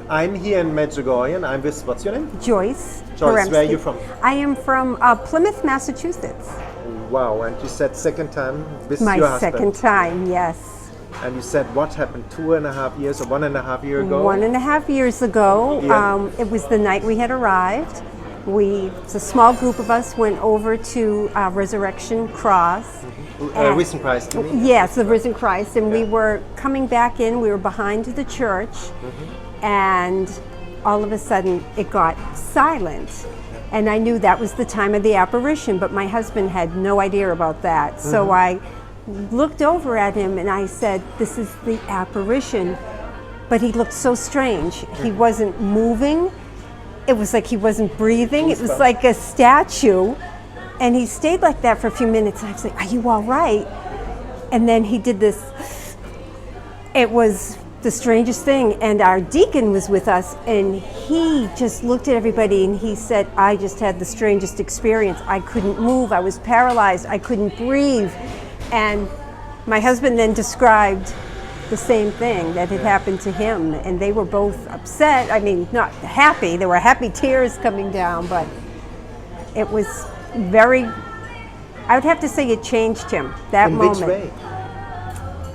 I'm here in Medjugorje and I'm with, what's your name? Joyce. Joyce, where are you from? I am from Plymouth, Massachusetts. Wow, and you said second time with My your husband. second time, yes. And you said what happened 2.5 years or 1.5 years ago? 1.5 years ago. Yeah. It was the night we had arrived. It's a small group of us went over to Resurrection Cross. Risen Christ, you mean? Yes, the Risen Christ. And we were coming back in, we were behind the church, and all of a sudden it got silent. And I knew that was the time of the apparition, but my husband had no idea about that. So I looked over at him and I said, "This is the apparition." But he looked so strange. He wasn't moving. It was like he wasn't breathing. It was like a statue. And he stayed like that for a few minutes. I was like, "Are you all right?" And then he did this. It was the strangest thing. And our deacon was with us, and he just looked at everybody and he said, "I just had the strangest experience. I couldn't move. I was paralyzed. I couldn't breathe." And my husband then described the same thing that had happened to him, and they were both upset. I mean, not happy. There were happy tears coming down, but it was very, I would have to say it changed him, that moment. In which way?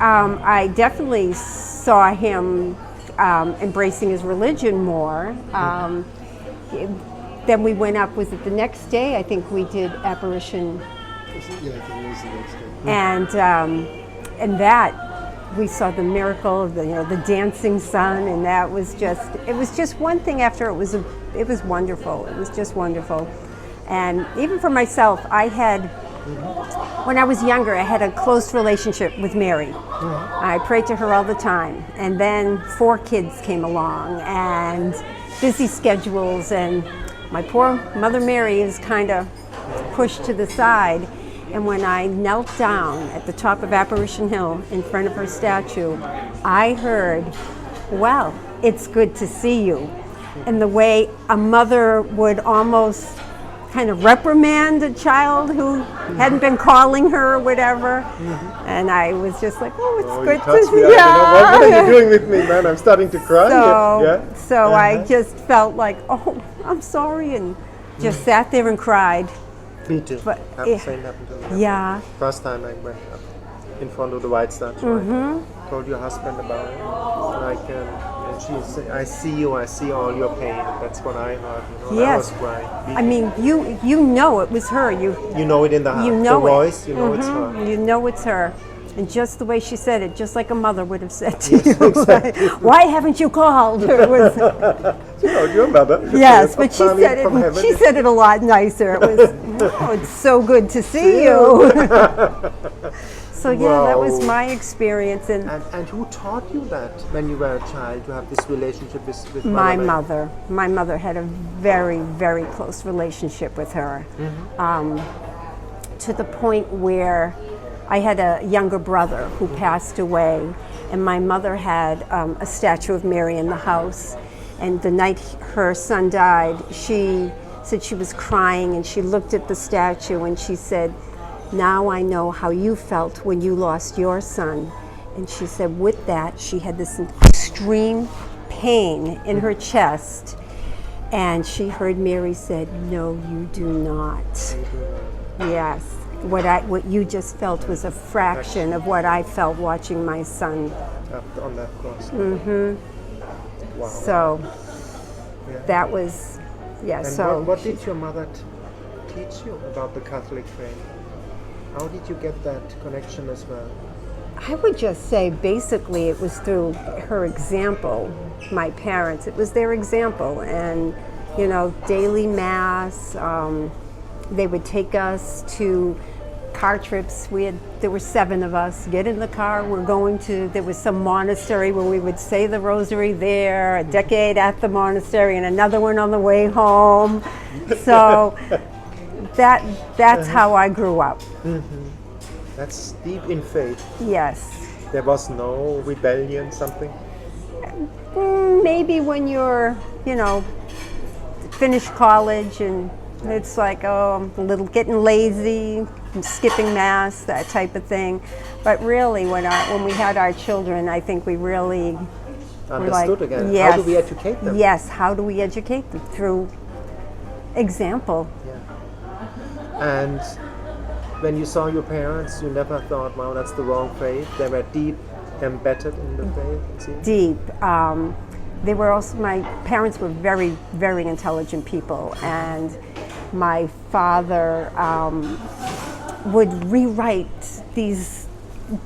I definitely saw him embracing his religion more. Then we went up, was it the next day? I think we did Apparition. Yeah, I think it was the next day. And that, we saw the miracle of the dancing sun, and that was just, it was just one thing after it was wonderful. It was just wonderful. And even for myself, I had, when I was younger, I had a close relationship with Mary. I prayed to her all the time. And then 4 kids came along and busy schedules, and my poor Mother Mary is kind of pushed to the side. And when I knelt down at the top of Apparition Hill in front of her statue, I heard, "Well, it's good to see you." And the way a mother would almost kind of reprimand a child who hadn't been calling her or whatever. And I was just like, "Oh, it's good to see you." What are you doing with me, man? I'm starting to cry. So I just felt like, "Oh, I'm sorry," and just sat there and cried. Me too. But The same happened to me. Yeah. First time I went up in front of the white statue, I told your husband about it. And she said, "I see you, I see all your pain." That's what I heard. I was crying. I mean, you know it was her. You know it in the heart. You know the voice, you know it's her. You know it's her. And just the way she said it, just like a mother would have said to you. Exactly. "Why haven't you called?" Your mother. Yes, but she said it. She said it a lot nicer. It was, "Oh, it's so good to see you." So yeah, that was my experience. And who taught you that when you were a child to have this relationship with my mother? My mother had a very, very close relationship with her, to the point where I had a younger brother who passed away, and my mother had a statue of Mary in the house. And the night her son died, she said she was crying, and she looked at the statue and she said, "Now I know how you felt when you lost your son." And she said with that, she had this extreme pain in her chest. And she heard Mary said, "No, you do not." Yes. What you just felt was a fraction of what I felt watching my son. On that cross. Wow. So that was, And so. what did your mother teach you about the Catholic faith? How did you get that connection as well? I would just say basically it was through her example, my parents. It was their example, and daily mass. They would take us to car trips. There were 7 of us. Get in the car. There was some monastery where we would say the rosary there, a decade at the monastery, and another one on the way home. So that's how I grew up. That's deep in faith. Yes. There was no rebellion, something? Maybe when you're, finished college and it's like, oh, I'm a little getting lazy, I'm skipping mass, that type of thing. But really, when we had our children, I think we really understood again. Yes, How do we educate them? Yes, how do we educate them? Through example. Yeah. And when you saw your parents, you never thought, wow, that's the wrong faith. They were deep embedded in the faith. It seems. Deep. They were also, my parents were very, very intelligent people, and my father would rewrite these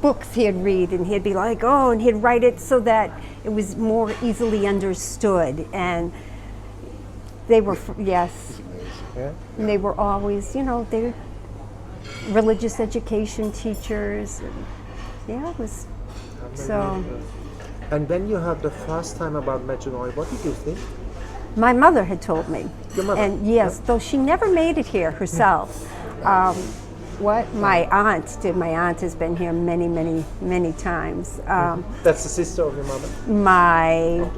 books he'd read, and he'd be like, oh, and he'd write it so that it was more easily understood. And they were, yes, Yeah. and they were always, they were religious education teachers. And, yeah, it was so. And when you heard the first time about Medjugorje, what did you think? My mother had told me. Your mother? And yes, though she never made it here herself. What my aunt did. My aunt has been here many, many, many times. That's the sister of your mother?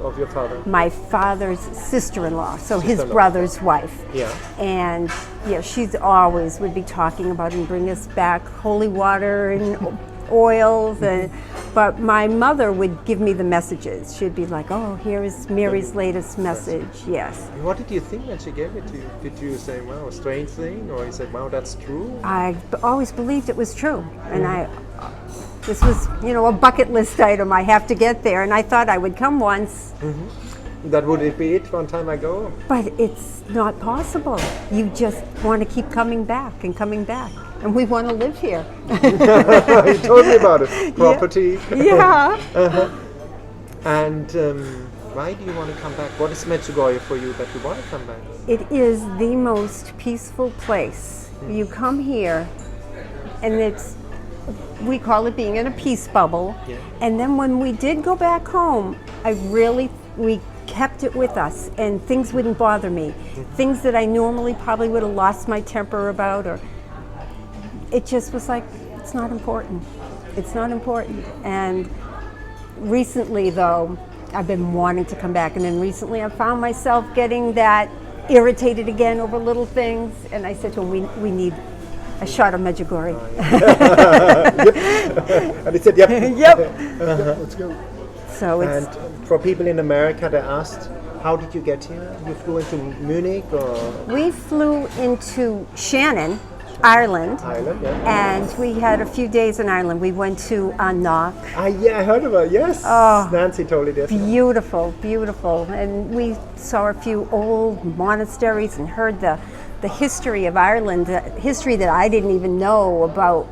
Of your father? My father's sister-in-law, so his Sister-in-law. brother's wife. Yeah. And yeah, she's always would be talking about and bring us back holy water and oils, and but my mother would give me the messages. She'd be like, oh, here is Mary's latest message. Yes. And what did you think when she gave it to you? Did you say, wow, a strange thing? Or you said, wow, that's true? I always believed it was true, and this was, a bucket list item. I have to get there, and I thought I would come once. That would it be it one time ago? But it's not possible. You just want to keep coming back and coming back, and we want to live here. You told me about it. Property. Yeah. And why do you want to come back? What is Medjugorje for you that you want to come back? It is the most peaceful place. You come here, and we call it being in a peace bubble. Yeah. And then when we did go back home, we kept it with us, and things wouldn't bother me. Things that I normally probably would have lost my temper about, or it just was like, it's not important. It's not important. And recently, though, I've been wanting to come back, and then recently I found myself getting that irritated again over little things, and I said to him, we need a shot of Medjugorje. And he said, yep. Yep. Let's go. So it's And for people in America, they asked, how did you get here? You flew into Munich or we flew into Shannon, Ireland, yeah. and we had a few days in Ireland. We went to Knock. Yeah, I heard about it, yes. Oh, Nancy told it yesterday. Beautiful, beautiful. And we saw a few old monasteries and heard the history of Ireland, the history that I didn't even know about,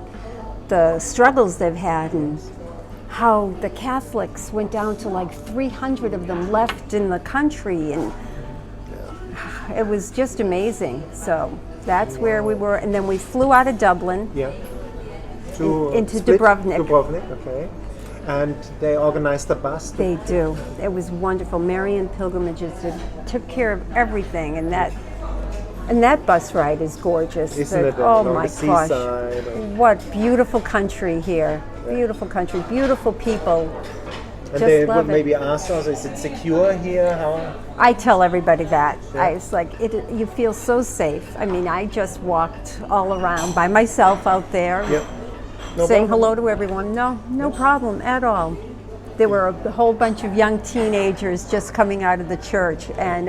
the struggles they've had, and how the Catholics went down to like 300 of them left in the country, and it was just amazing. So that's where we were, and then we flew out of Dublin into Split? Dubrovnik. Dubrovnik, okay. And they organized a bus. They do. It was wonderful. Marian Pilgrimages took care of everything, and that bus ride is gorgeous. Isn't it? Oh Along my the gosh! seaside. What beautiful country here! Beautiful country, beautiful people. And Just they would love it. maybe ask us, is it secure here? How? I tell everybody that. Yeah. It's like you feel so safe. I mean, I just walked all around by myself out there, Yep. No saying problem. hello to everyone. No problem at all. There were a whole bunch of young teenagers just coming out of the church, and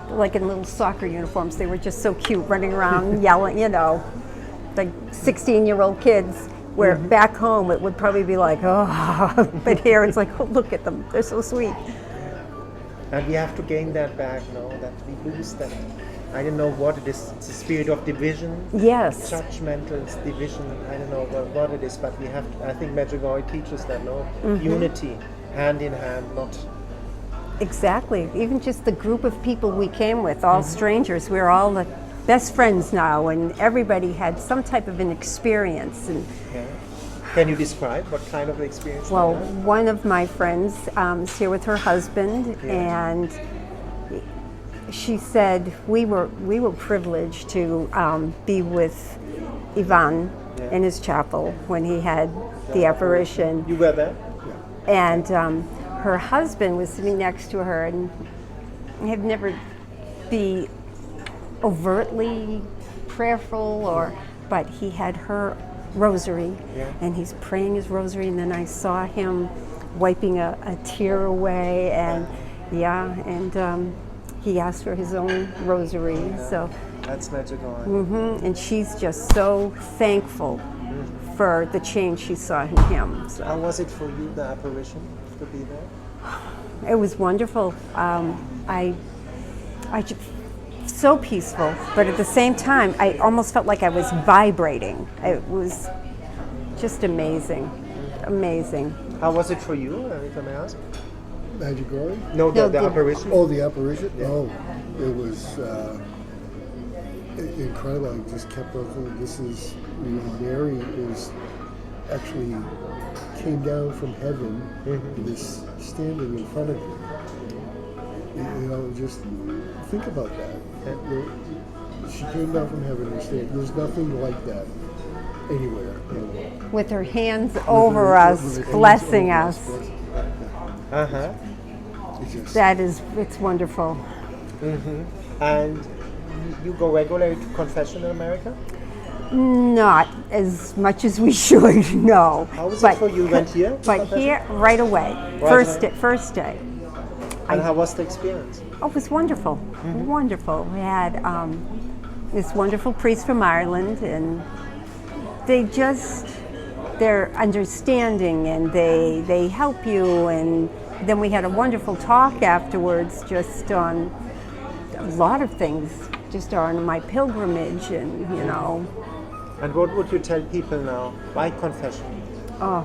like in little soccer uniforms. They were just so cute, running around yelling, like 16-year-old kids. Where back home it would probably be like, oh, but here it's like, oh, look at them, they're so sweet. And we have to gain that back now, that we lose that. I don't know what it is. It's a spirit of division. Yes. Judgmental division. I don't know what it is, but we have to, I think Medjugorje teaches that, no? Unity, hand in hand, not. Exactly. Even just the group of people we came with, all strangers, we're all the best friends now, and everybody had some type of an experience. And Yeah. Can you describe what kind of experience? well, they had? one of my friends is here with her husband, and she said we were privileged to be with Ivan in his chapel when he had the apparition, You were there? and her husband was sitting next to her, and had never be overtly prayerful, but he had her rosary, and he's praying his rosary, and then I saw him wiping a tear away, and he asked for his own rosary. So, That's Medjugorje. and she's just so thankful for the change she saw in him. So How was it for you, the apparition, to be there? it was wonderful. So peaceful, but at the same time, I almost felt like I was vibrating. It was just amazing, amazing. How was it for you, if I may ask? Medjugorje? No, No, the the- apparition. Oh, the apparition? Yeah. Oh, it was incredible. I just kept on thinking, this is, Mary is actually came down from heaven and is standing in front of you. Just think about that. She came down from heaven and stayed. There's nothing like that anywhere in the world. With her hands over us, With her hands blessing over us. Uh-huh. It's wonderful. And you go regularly to confession in America? Not as much as we should, no. How was it for you? You went here? to But confession? here, right away, first day. And how was the experience? Oh, it was wonderful, wonderful. We had this wonderful priest from Ireland, and they're understanding, and they help you, and then we had a wonderful talk afterwards, just on a lot of things, just on my pilgrimage, and And what would you tell people now? Why confession? Oh,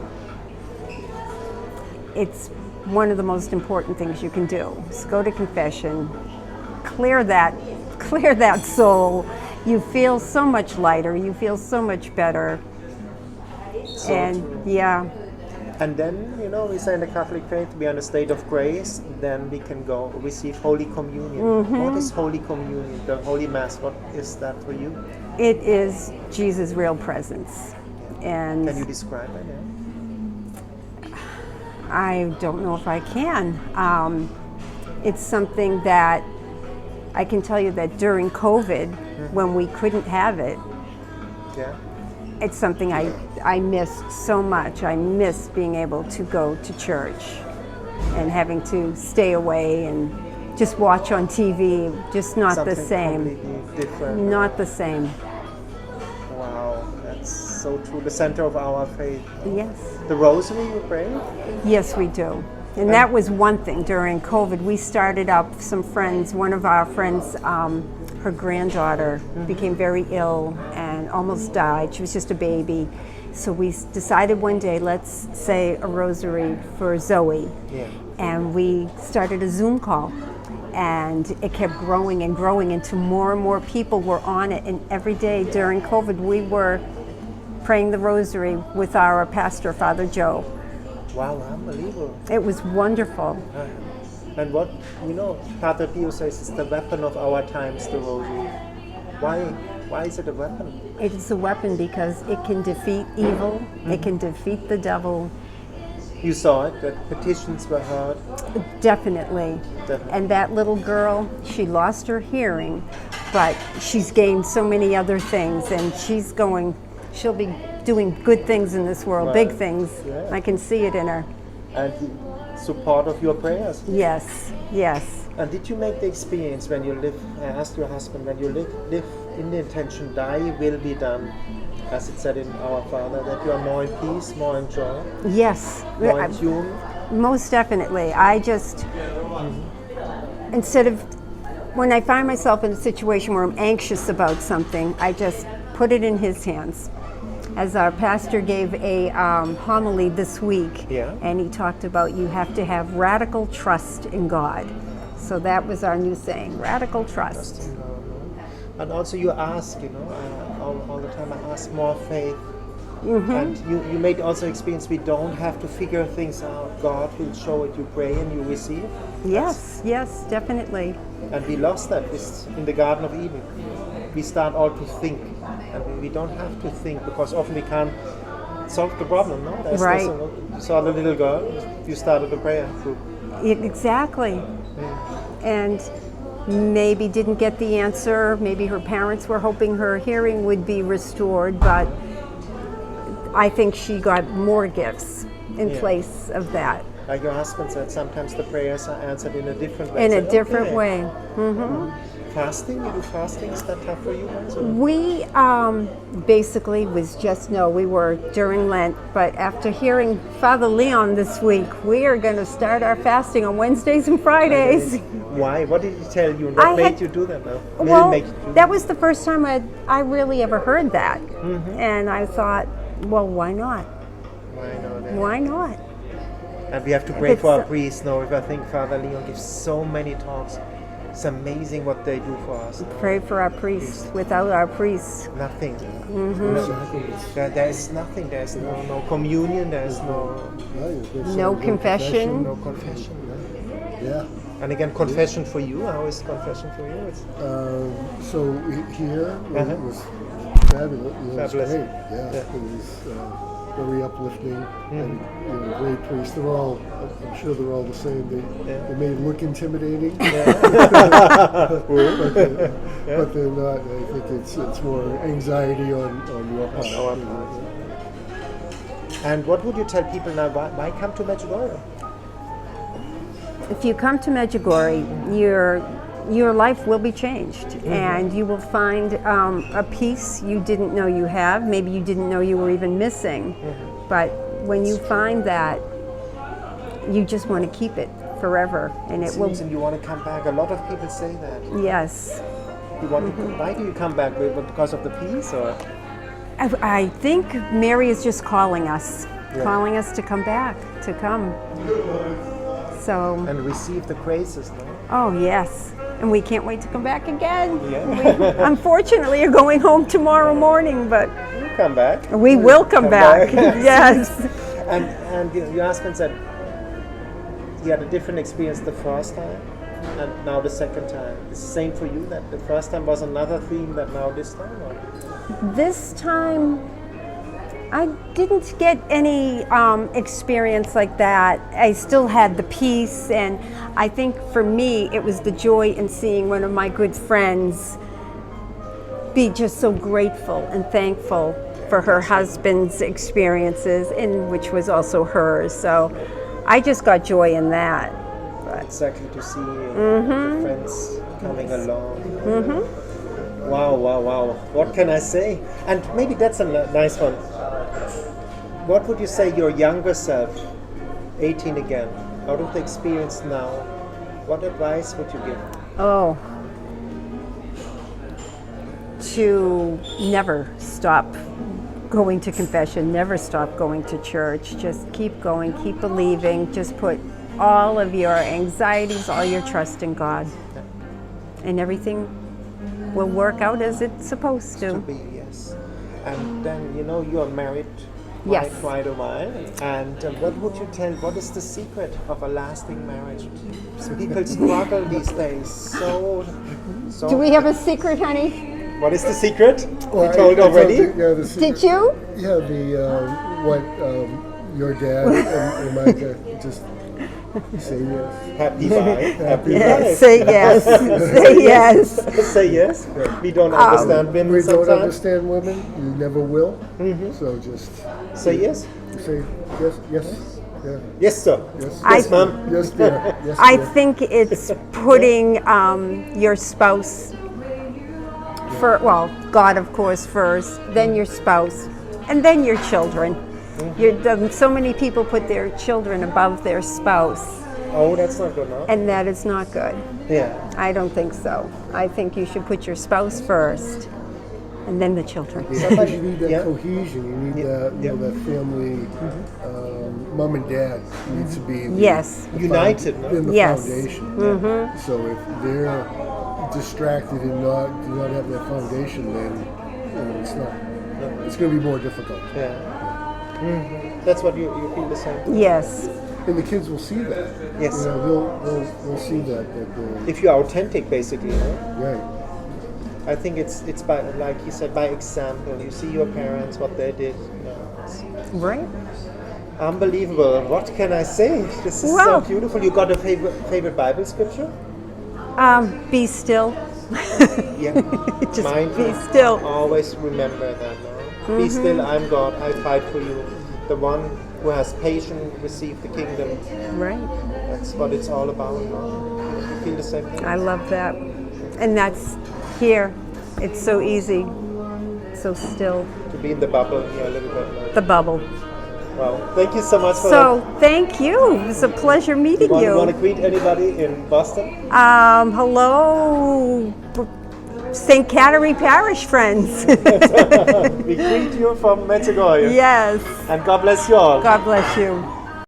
it's one of the most important things you can do. Is go to confession, clear that soul. You feel so much lighter. You feel so much better. So And true. And then, we say in the Catholic faith, we are in a state of grace, then we can go receive Holy Communion. What is Holy Communion? The Holy Mass, what is that for you? it is Jesus' real presence. And Can you describe it? Yeah? I don't know if I can. It's something that I can tell you that during COVID, when we couldn't have it, Yeah. it's something I missed so much. I missed being able to go to church and having to stay away and just watch on TV, just not Something the same. completely different. Not the same. Wow, that's so true. The center of our faith. Yes. The rosary you pray? Yes, we do. And that was one thing during COVID. We started up some friends. One of our friends, her granddaughter became very ill and almost died. She was just a baby. So we decided one day, let's say a rosary for Zoe. Yeah. And we started a Zoom call. And it kept growing and growing until more and more people were on it. And every day during COVID, we were praying the rosary with our pastor, Father Joe. Wow, unbelievable. It was wonderful. And what, Father Pio says it's the weapon of our times, the rosary. Why is it a weapon? It is a weapon because it can defeat evil, it can defeat the devil, You saw it, that petitions were heard. definitely. Definitely. And that little girl, she lost her hearing, but she's gained so many other things, and she'll be doing good things in this world, Right. big things. Yeah. I can see it in her. And support of your prayers. Yes, yes. And did you make the experience when you live, I asked your husband, when you live in the intention, thy will be done, as it said in Our Father, that you are more in peace, more in joy, Yes. more in tune? Most definitely. I just, instead of, when I find myself in a situation where I'm anxious about something, I just put it in his hands. As our pastor gave a homily this week, Yeah. and he talked about you have to have radical trust in God. So that was our new saying, radical trust. And also you ask, all the time I ask more faith. And you made also experience we don't have to figure things out. God will show it, you pray and you receive. Yes, yes, definitely. And we lost that in the Garden of Eden. We start all to think. And we don't have to think because often we can't solve the problem, no? Right. You saw the little girl, you started a prayer group. Exactly. And maybe didn't get the answer. Maybe her parents were hoping her hearing would be restored, but I think she got more gifts in Yeah. place of that. Like your husband said, sometimes the prayers are answered in a different way. In I a said, different okay. way. Fasting? You do fasting? Is that tough for you guys? Or? We basically was just, no, we were during Lent, but after hearing Father Leon this week, we are going to start our fasting on Wednesdays and Fridays. Why? What did he tell you? What made you do that now? Well, Make you do that was the first time I really ever heard that. And I thought, well, why not? Why not? Why not? And we have to pray It's for our priests now. If I think Father Leon gives so many talks, it's amazing what they do for us. Pray for our priests. Without our priests, Nothing. Sacraments. There is nothing. There is no communion. There is no no confession. no confession. No. Yeah. And again, confession for you. How is confession for you? It's So here it was fabulous. It was Fabulous. great. Yeah. It was very uplifting. And, great priests. They're all. I'm sure they're all the same. They may look intimidating, but they're not. I think it's more anxiety on your part. And what would you tell people now? Why come to Medjugorje? If you come to Medjugorje, your life will be changed, and you will find a peace you didn't know you have. Maybe you didn't know you were even missing. But when you find that, you just want to keep it forever, and it will. And you want to come back. A lot of people say that. Yes, You want to. Why do you come back? Because of the peace, or? I think Mary is just calling us to come back, to come. So. And receive the graces, no? Oh yes, and we can't wait to come back again. Yeah. We, unfortunately, are going home tomorrow morning, but You come back. we will come back. Yes. And your husband said he had a different experience the first time, and now the second time. It's the same for you. That the first time was another theme that now this time. Or? This time, I didn't get any experience like that. I still had the peace, and I think for me, it was the joy in seeing one of my good friends be just so grateful and thankful for her husband's experiences, and which was also hers. So I just got joy in that. But Exactly, to see the friends coming along. Wow. What can I say? And maybe that's a nice one. What would you say your younger self, 18 again, out of the experience now, what advice would you give? oh, to never stop going to confession, never stop going to church. Just keep going, keep believing. Just put all of your anxieties, all your trust in God, and everything will work out as it's supposed to. Be, yes. And then, you are married Yes. quite a while. And what would you tell, what is the secret of a lasting marriage? So people struggle these days. So Do we have a secret, honey? What is the secret? Well, You told I already? the secret- Did you? Yeah, what your dad and Micah just say yes. Happy wife. Happy Yes. wife. Say yes. Say yes. Say yes. We don't understand women We don't sometimes. understand women. You never will. So just Say yes. say yes. Yeah. Yes, sir. Yes. Yes, ma'am. Yes, dear. Yes, I dear. think it's putting your spouse God of course first, then your spouse, and then your children. So many people put their children above their spouse, Oh, that's not good, no? and that is not good. Yeah. I don't think so. I think you should put your spouse first, and then the children. Somebody- You need that yeah. cohesion. You need that family. Mom and dad needs to be Yes. United, no? in the Yes. foundation. So if they're distracted and do not have that foundation, then it's going to be more difficult. Yeah. That's what you feel the same. Yes. And the kids will see that. Yes. They'll see that If you're authentic, basically, no? right. I think it's by, like you said, by example. You see your parents, what they did. It's Right. unbelievable. What can I say? This is Well- so beautiful. You got a favorite Bible scripture? Be still. Yeah. Just Mine be too. still. Always remember that. No? Be still, I'm God. I fight for you. The one who has patience receive the kingdom. Right. That's what it's all about. You feel the same thing? I love that. And that's here. It's so easy, so still. To be in the bubble here a little bit. The bubble. Well, thank you so much for So thank you. It was a pleasure meeting that. you. Want to greet anybody in Boston? Hello, St. Catherine Parish friends. We greet you from Medjugorje. Yes. And God bless you all. God bless you.